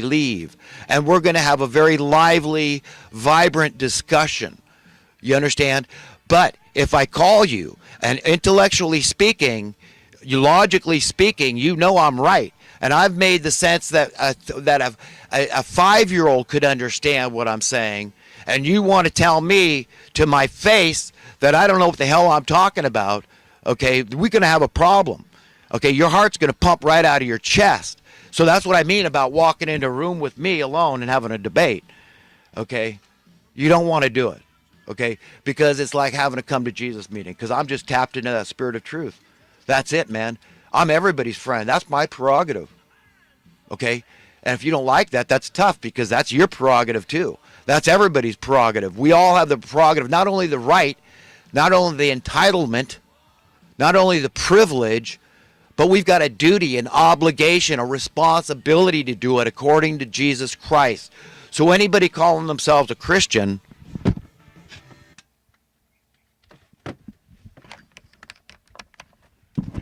leave, and we're going to have a very lively, vibrant discussion. You understand? But if I call you, and intellectually speaking, logically speaking, you know I'm right. And I've made the sense that a 5-year-old could understand what I'm saying, and you want to tell me to my face that I don't know what the hell I'm talking about, okay, we're going to have a problem. Okay, your heart's going to pump right out of your chest. So that's what I mean about walking into a room with me alone and having a debate. Okay, you don't want to do it. Okay, because it's like having a come to Jesus meeting, because I'm just tapped into that spirit of truth. That's it, man. I'm everybody's friend. That's my prerogative. Okay, and if you don't like that, that's tough, because that's your prerogative too. That's everybody's prerogative. We all have the prerogative, not only the right, not only the entitlement, not only the privilege, but we've got a duty, an obligation, a responsibility to do it according to Jesus Christ. So anybody calling themselves a Christian,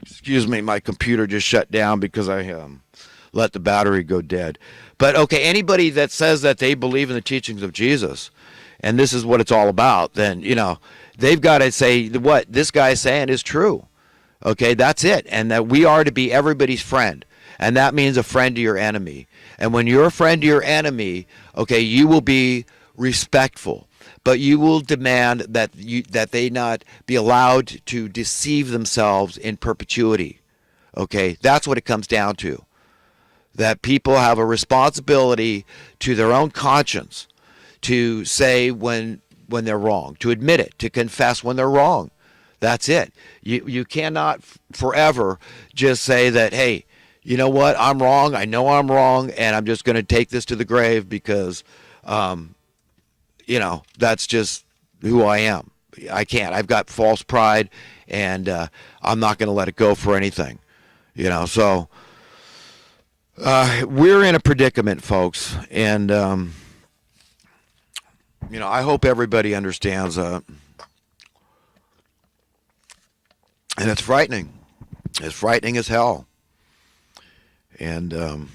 excuse me, my computer just shut down because I let the battery go dead. But okay, anybody that says that they believe in the teachings of Jesus, and this is what it's all about, then, they've got to say what this guy is saying is true. Okay, that's it. And that we are to be everybody's friend. And that means a friend to your enemy. And when you're a friend to your enemy, okay, you will be respectful. But you will demand that they not be allowed to deceive themselves in perpetuity. Okay, that's what it comes down to. That people have a responsibility to their own conscience to say when they're wrong, to admit it, to confess when they're wrong. That's it. You cannot forever just say that, hey, you know what, I'm wrong, I know I'm wrong, and I'm just going to take this to the grave because, that's just who I am. I can't. I've got false pride, and I'm not going to let it go for anything. So we're in a predicament, folks, and, I hope everybody understands that. And it's frightening. It's frightening as hell. And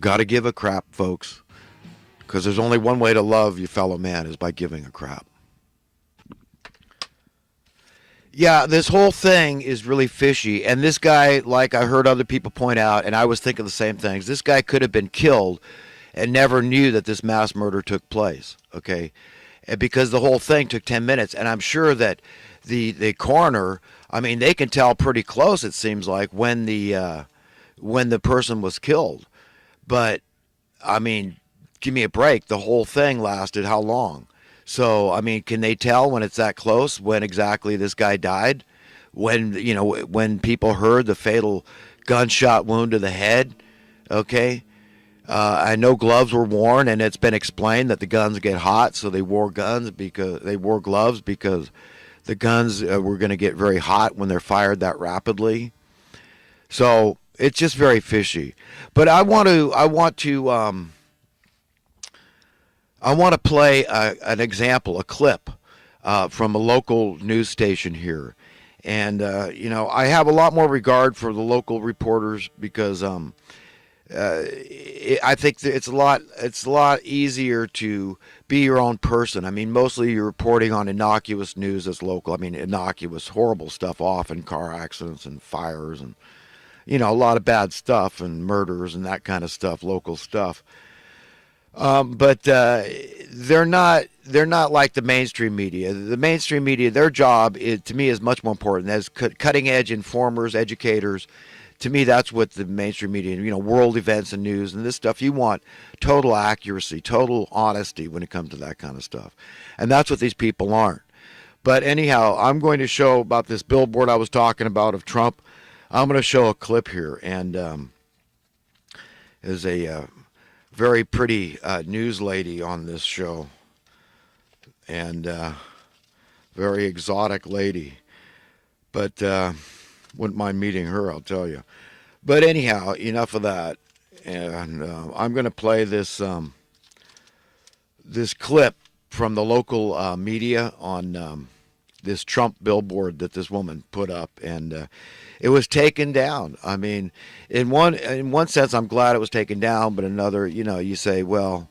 got to give a crap, folks. Because there's only one way to love your fellow man, is by giving a crap. Yeah, this whole thing is really fishy. And this guy, like I heard other people point out, and I was thinking the same things, this guy could have been killed and never knew that this mass murder took place. Okay? Because the whole thing took 10 minutes. And I'm sure that the coroner, I mean, they can tell pretty close, it seems like, when the person was killed. But, I mean, give me a break. The whole thing lasted how long? So, I mean, can they tell when it's that close when exactly this guy died? When people heard the fatal gunshot wound to the head? Okay? I know gloves were worn, and it's been explained that the guns get hot, so they wore gloves because the guns were going to get very hot when they're fired that rapidly. So it's just very fishy. But I want to play an example, a clip from a local news station here, and I have a lot more regard for the local reporters because I think that it's a lot easier to be your own person. I mean, mostly you're reporting on innocuous news that's local. I mean, innocuous, horrible stuff, often car accidents and fires and, a lot of bad stuff and murders and that kind of stuff, local stuff. But they're not like the mainstream media. The mainstream media, their job to me is much more important. As cutting edge informers, educators. To me, that's what the mainstream media, world events and news and this stuff, you want total accuracy, total honesty when it comes to that kind of stuff. And that's what these people aren't. But anyhow, I'm going to show about this billboard I was talking about of Trump. I'm going to show a clip here. And there's a very pretty news lady on this show. And very exotic lady. But wouldn't mind meeting her, I'll tell you. But anyhow, enough of that. And I'm going to play this this clip from the local media on this Trump billboard that this woman put up, and it was taken down. I mean, in one sense, I'm glad it was taken down, but another, you say, well,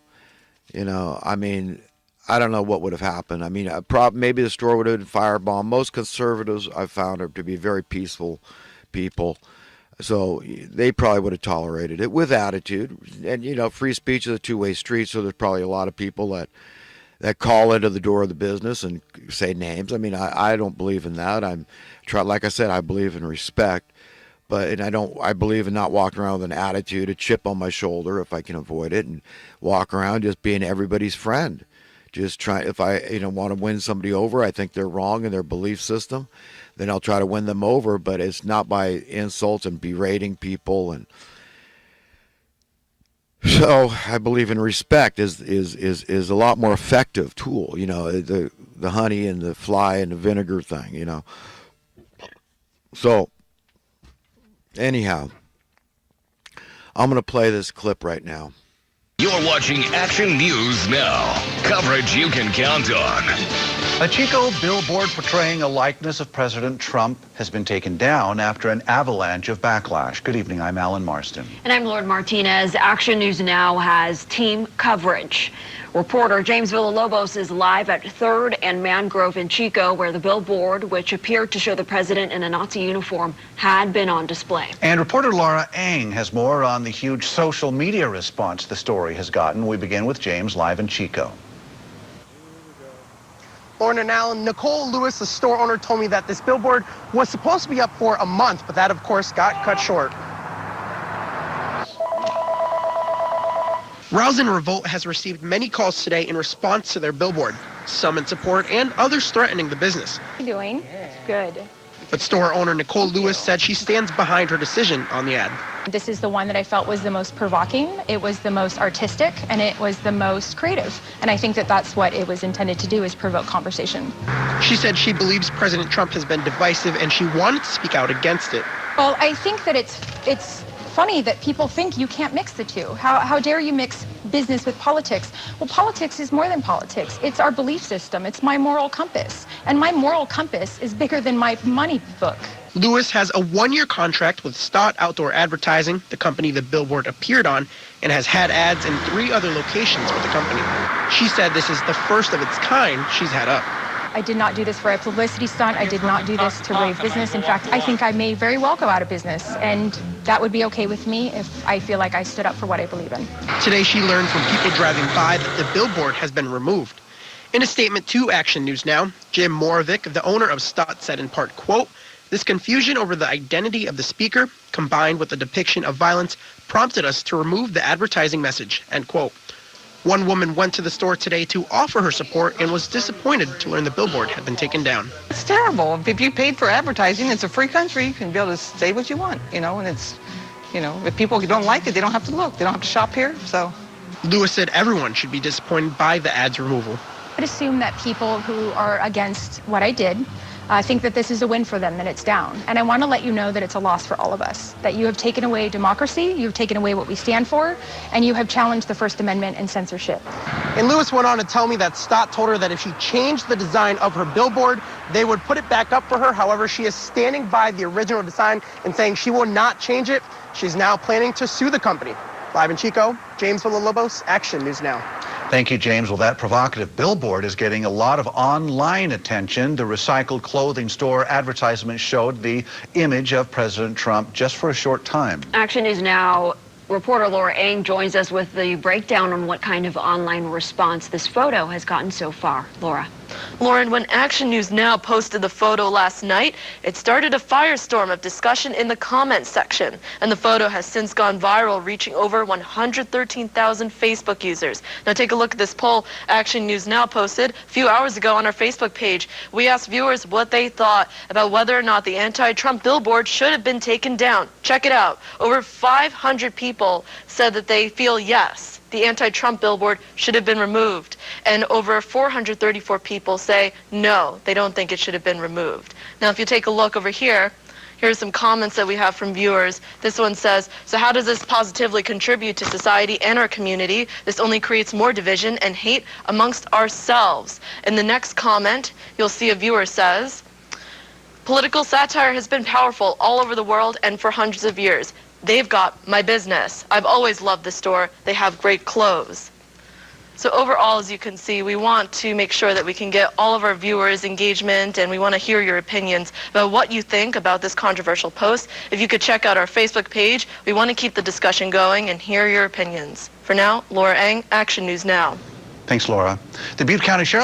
I mean, I don't know what would have happened. I mean, maybe the store would have been firebombed. Most conservatives I've found are to be very peaceful people, so they probably would have tolerated it with attitude. And free speech is a two-way street, so there's probably a lot of people that call into the door of the business and say names. I mean, I don't believe in that. Like I said, I believe in respect, but I believe in not walking around with an attitude, a chip on my shoulder if I can avoid it, and walk around just being everybody's friend. Just if I want to win somebody over, I think they're wrong in their belief system, then I'll try to win them over, but it's not by insults and berating people. And so I believe in respect is a lot more effective tool, the honey and the fly and the vinegar thing, So anyhow, I'm going to play this clip right now. You're watching Action News Now. Coverage you can count on. A Chico billboard portraying a likeness of President Trump has been taken down after an avalanche of backlash. Good evening, I'm Alan Marston. And I'm Lord Martinez. Action News Now has team coverage. Reporter James Villalobos is live at 3rd and Mangrove in Chico, where the billboard, which appeared to show the president in a Nazi uniform, had been on display. And reporter Laura Eng has more on the huge social media response the story has gotten. We begin with James live in Chico. Lauren and Alan, Nicole Lewis, the store owner, told me that this billboard was supposed to be up for a month, but that, of course, got cut short. Rouse and Revolt has received many calls today in response to their billboard, some in support and others threatening the business. How are you doing? Good. But store owner Nicole Lewis said she stands behind her decision on the ad. This is the one that I felt was the most provoking, it was the most artistic, and it was the most creative. And I think that that's what it was intended to do, is provoke conversation. She said she believes President Trump has been divisive and she wanted to speak out against it. Well, I think that it's funny that people think you can't mix the two. How dare you mix business with politics? Well, politics is more than politics. It's our belief system. It's my moral compass. And my moral compass is bigger than my money book. Lewis has a 1-year contract with Stott Outdoor Advertising, the company the billboard appeared on, and has had ads in 3 other locations with the company. She said this is the first of its kind she's had up. I did not do this for a publicity stunt. I did not do this to raise business. In fact, I think I may very well go out of business, and that would be okay with me if I feel like I stood up for what I believe in. Today, she learned from people driving by that the billboard has been removed. In a statement to Action News Now, Jim Moravec, the owner of Stott, said in part, quote, "This confusion over the identity of the speaker, combined with the depiction of violence, prompted us to remove the advertising message," end quote. One woman went to the store today to offer her support and was disappointed to learn the billboard had been taken down. It's terrible. If you paid for advertising, it's a free country. You can be able to say what you want, and it's, if people don't like it, they don't have to look. They don't have to shop here, so. Lewis said everyone should be disappointed by the ad's removal. I'd assume that people who are against what I did think that this is a win for them, that it's down. And I want to let you know that it's a loss for all of us, that you have taken away democracy, you've taken away what we stand for, and you have challenged the First Amendment and censorship. And Lewis went on to tell me that Stott told her that if she changed the design of her billboard, they would put it back up for her. However, she is standing by the original design and saying she will not change it. She's now planning to sue the company. Live in Chico, James Villalobos, Action News Now. Thank you, James. Well, that provocative billboard is getting a lot of online attention. The recycled clothing store advertisement showed the image of President Trump just for a short time. Action News Now reporter Laura Eng joins us with the breakdown on what kind of online response this photo has gotten so far. Laura. Lauren, when Action News Now posted the photo last night, it started a firestorm of discussion in the comments section. And the photo has since gone viral, reaching over 113,000 Facebook users. Now take a look at this poll Action News Now posted a few hours ago on our Facebook page. We asked viewers what they thought about whether or not the anti-Trump billboard should have been taken down. Check it out. Over 500 people said that they feel yes, the anti-Trump billboard should have been removed. And over 434 people say no, they don't think it should have been removed. Now, if you take a look over here, Here's some comments that we have from viewers. This one says, so how does this positively contribute to society and our community? This only creates more division and hate amongst ourselves. In the next comment, you'll see a viewer says, political satire has been powerful all over the world and for hundreds of years. They've got my business. I've always loved the store. They have great clothes. So overall, as you can see, we want to make sure that we can get all of our viewers engagement, and we want to hear your opinions about what you think about this controversial post. If you could check out our Facebook page, we want to keep the discussion going and hear your opinions. For now, Laura Eng, Action News Now. Thanks, Laura. The Butte County Sheriff